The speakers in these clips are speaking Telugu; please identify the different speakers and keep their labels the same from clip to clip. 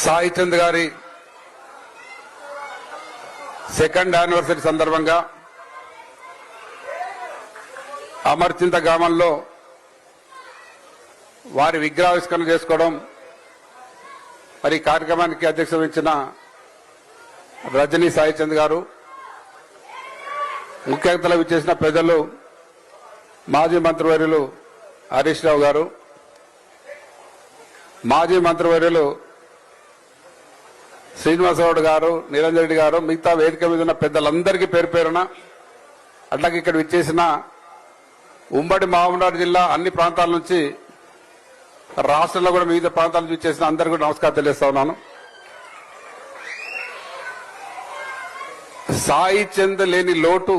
Speaker 1: సాయి చంద్ గారి సెకండ్ యానివర్సరీ సందర్భంగా అమర్చింత గ్రామంలో వారి విగ్రహావిష్కరణ చేసుకోవడం, మరి కార్యక్రమానికి అధ్యక్షత వహించిన రజనీ సాయి చంద్ గారు, ముఖ్య అతిథులుగా విచ్చేసిన ప్రజలు, మాజీ మంత్రివర్యులు హరీష్ రావు గారు, మాజీ మంత్రివర్యులు శ్రీనివాసరావు గారు, నిరంజన్ రెడ్డి గారు, మిగతా వేదిక మీద ఉన్న పెద్దలందరికీ పేరు పేరున, అట్లాగే ఇక్కడ విచ్చేసిన ఉమ్మడి మహబూబ్నగర్ జిల్లా అన్ని ప్రాంతాల నుంచి, రాష్ట్రంలో కూడా వివిధ ప్రాంతాల నుంచి విచ్చేసిన అందరికీ కూడా నమస్కారం తెలియజేస్తా ఉన్నాను. సాయి చంద్ లేని లోటు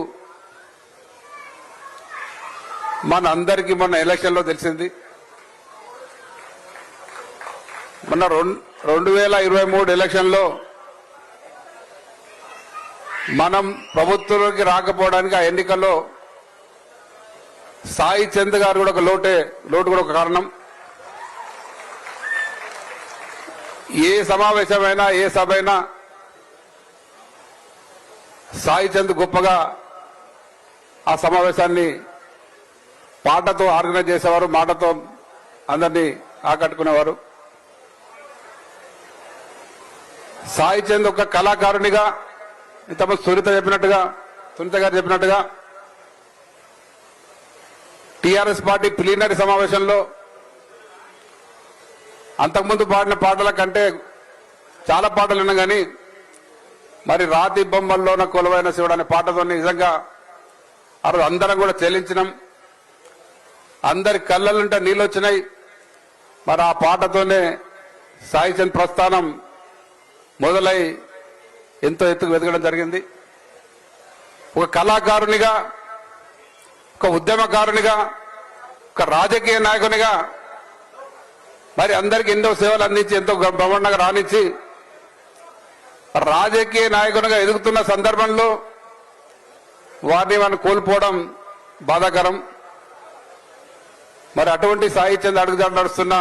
Speaker 1: మన అందరికీ మొన్న ఎలక్షన్ లో తెలిసింది. మొన్న 2023 ఎలక్షన్ లో మనం ప్రభుత్వంలోకి రాకపోవడానికి ఆ ఎన్నికల్లో సాయి చంద్ గారు కూడా ఒక లోటు కూడా ఒక కారణం. ఏ సమావేశమైనా ఏ సభ అయినా సాయి చంద్ గొప్పగా ఆ సమావేశాన్ని పాటతో ఆర్గనైజ్ చేసేవారు, మాటతో అందరినీ ఆకట్టుకునేవారు. సాయి చంద్ ఒక కళాకారునిగా, ఇంతకుముందు సునీత గారు చెప్పినట్టుగా టీఆర్ఎస్ పార్టీ ప్లీనరీ సమావేశంలో అంతకుముందు పాడిన పాటల కంటే చాలా పాటలు విన్నాం, కానీ మరి రాతి బొమ్మల్లోన కొలువైన శివుడు అనే పాటతో నిజంగా ఆ రోజు అందరం కూడా చెల్లించినాం. అందరి కళ్ళలుంటే నీళ్ళు వచ్చినాయి. మరి ఆ పాటతోనే సాయి చంద్ ప్రస్థానం మొదలై ఎంతో ఎత్తుకు వెతకడం జరిగింది. ఒక కళాకారునిగా, ఒక ఉద్యమకారునిగా, ఒక రాజకీయ నాయకునిగా మరి అందరికి ఎన్నో సేవలు అందించి ఎంతో బ్రహ్మాండంగా రాణించి రాజకీయ నాయకునిగా ఎదుగుతున్న సందర్భంలో వారిని మనం కోల్పోవడం బాధాకరం. మరి అటువంటి సాయి చంద్ అడుగుజాడలు నడుస్తున్న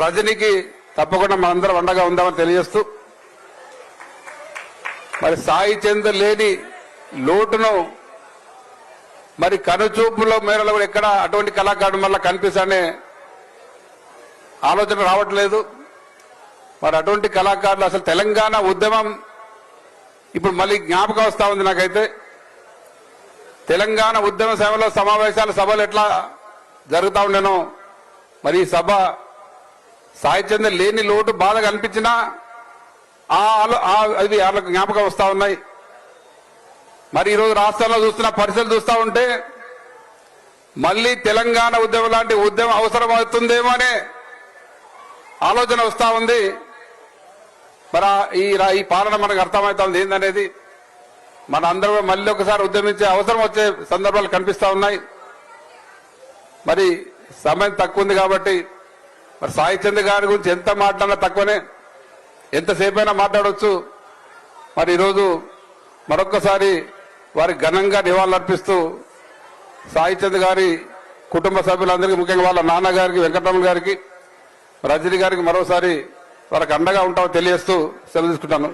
Speaker 1: రజనీకి తప్పకుండా మనందరం అండగా ఉందామని తెలియజేస్తూ, మరి సాయి చంద్ లేని లోటును మరి కనుచూపులో మేరలో కూడా ఎక్కడ అటువంటి కళాకారుడు వల్ల కనిపిస్తానే ఆలోచన రావట్లేదు. మరి అటువంటి కళాకారులు అసలు తెలంగాణ ఉద్యమం ఇప్పుడు మళ్ళీ జ్ఞాపకం వస్తా ఉంది నాకైతే. తెలంగాణ ఉద్యమ సభలో సభలు ఎట్లా జరుగుతా ఉండేనో, మరి ఈ సభ సాయి చంద్ లేని లోటు బాధగా అనిపించినా అది వాళ్ళకు జ్ఞాపకం వస్తా ఉన్నాయి. మరి ఈరోజు రాష్ట్రంలో చూస్తున్న పరిస్థితులు చూస్తా ఉంటే మళ్ళీ తెలంగాణ ఉద్యమం లాంటి ఉద్యమం అవసరం అవుతుందేమో అనే ఆలోచన వస్తా ఉంది. మరి ఈ పాలన మనకు అర్థమవుతుంది ఏందనేది. మన అందరూ మళ్ళీ ఒకసారి ఉద్యమించే అవసరం వచ్చే సందర్భాలు కనిపిస్తా ఉన్నాయి. మరి సమయం తక్కువ ఉంది కాబట్టి మరి సాయి చంద్ గారి గురించి ఎంత మాట్లాడినా తక్కువనే, ఎంతసేపైనా మాట్లాడవచ్చు. మరి ఈరోజు మరొక్కసారి వారి ఘనంగా నివాళులర్పిస్తూ సాయి చంద్ గారి కుటుంబ సభ్యులందరికీ, ముఖ్యంగా వాళ్ళ నాన్నగారికి, వెంకటరమణ గారికి, రజనీ గారికి మరోసారి వాళ్ళకి అండగా ఉంటామని తెలియజేస్తూ సెలవు తీసుకుంటాను.